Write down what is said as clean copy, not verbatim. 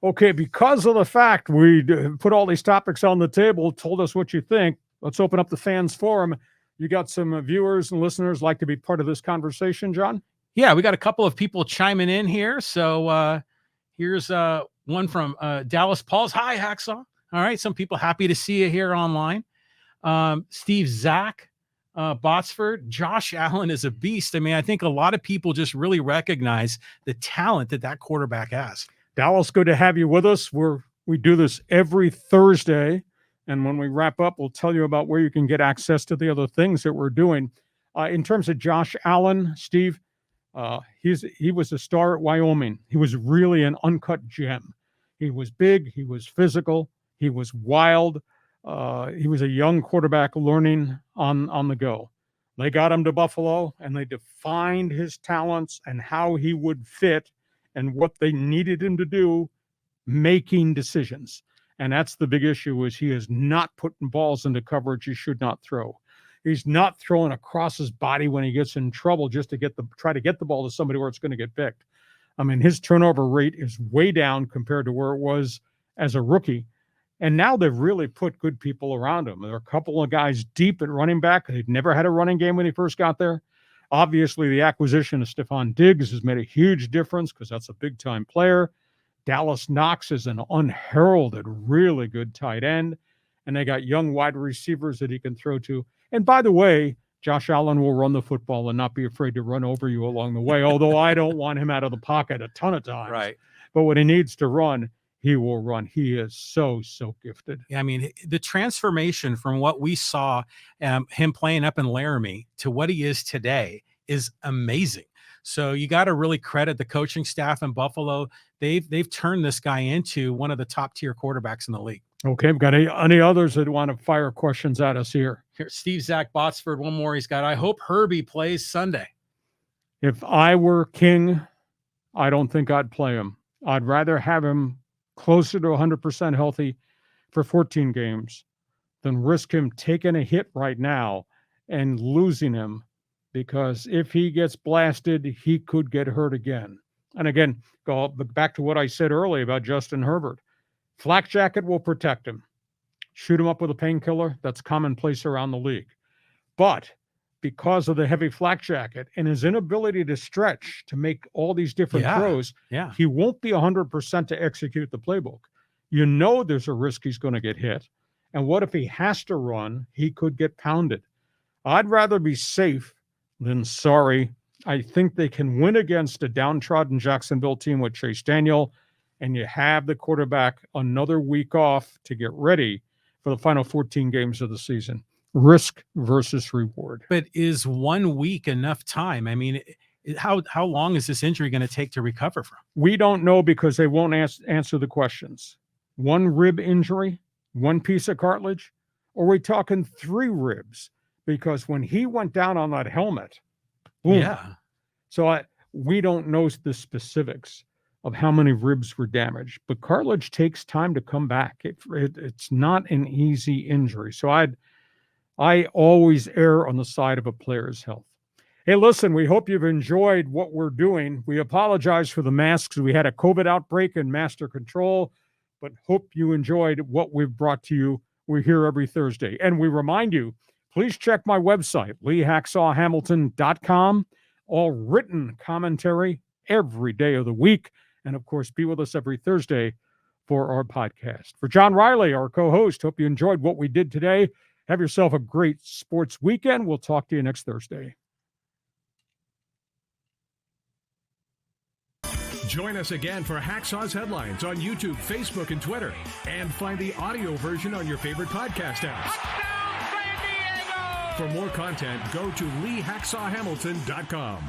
Okay, because of the fact we put all these topics on the table, told us what you think, let's open up the fans forum. You got some viewers and listeners like to be part of this conversation, John? Yeah, we got a couple of people chiming in here. So here's one from Dallas Pauls. Hi, Hacksaw. All right, some people happy to see you here online. Steve Zach, Botsford, Josh Allen is a beast. I mean, I think a lot of people just really recognize the talent that quarterback has. Dallas, good to have you with us. We do this every Thursday, and when we wrap up, we'll tell you about where you can get access to the other things that we're doing. In terms of Josh Allen, Steve, he was a star at Wyoming. He was really an uncut gem. He was big, he was physical, he was wild. He was a young quarterback learning on the go. They got him to Buffalo, and they defined his talents and how he would fit and what they needed him to do, making decisions. And that's the big issue, is he is not putting balls into coverage he should not throw. He's not throwing across his body when he gets in trouble just to try to get the ball to somebody where it's going to get picked. I mean, his turnover rate is way down compared to where it was as a rookie. And now they've really put good people around him. There are a couple of guys deep at running back. They'd never had a running game when he first got there. Obviously, the acquisition of Stephon Diggs has made a huge difference because that's a big-time player. Dallas Knox is an unheralded, really good tight end. And they got young wide receivers that he can throw to. And by the way, Josh Allen will run the football and not be afraid to run over you along the way, although I don't want him out of the pocket a ton of times. Right. But when he needs to run, he will run. He is so gifted. Yeah, I mean, the transformation from what we saw him playing up in Laramie to what he is today is amazing. So you got to really credit the coaching staff in Buffalo. They've turned this guy into one of the top tier quarterbacks in the league. Okay, we've got any others that want to fire questions at us here? Here, Steve Zach Botsford, one more he's got. I hope Herbie plays Sunday. If I were king, I don't think I'd play him. I'd rather have him closer to 100% healthy for 14 games than risk him taking a hit right now and losing him, because if he gets blasted, he could get hurt again. And again, go back to what I said earlier about Justin Herbert. Flak jacket will protect him. Shoot him up with a painkiller, that's commonplace around the league. But because of the heavy flak jacket and his inability to stretch to make all these different throws, he won't be 100% to execute the playbook. You know there's a risk he's going to get hit. And what if he has to run? He could get pounded. I'd rather be safe than sorry. I think they can win against a downtrodden Jacksonville team with Chase Daniel, and you have the quarterback another week off to get ready for the final 14 games of the season. Risk versus reward. But is 1 week enough time? I mean, how long is this injury going to take to recover from? We don't know, because they won't answer the questions. One rib injury, one piece of cartilage, or are we talking 3 ribs? Because when he went down on that helmet, boom. Yeah. So we don't know the specifics of how many ribs were damaged, but cartilage takes time to come back. It's not an easy injury. So I always err on the side of a player's health. Hey, listen, we hope you've enjoyed what we're doing. We apologize for the masks. We had a COVID outbreak in master control, but hope you enjoyed what we've brought to you. We're here every Thursday. And we remind you, please check my website, leehacksawhamilton.com. All written commentary every day of the week. And, of course, be with us every Thursday for our podcast. For John Riley, our co-host, hope you enjoyed what we did today. Have yourself a great sports weekend. We'll talk to you next Thursday. Join us again for Hacksaw's Headlines on YouTube, Facebook, and Twitter. And find the audio version on your favorite podcast apps. For more content, go to leehacksawhamilton.com.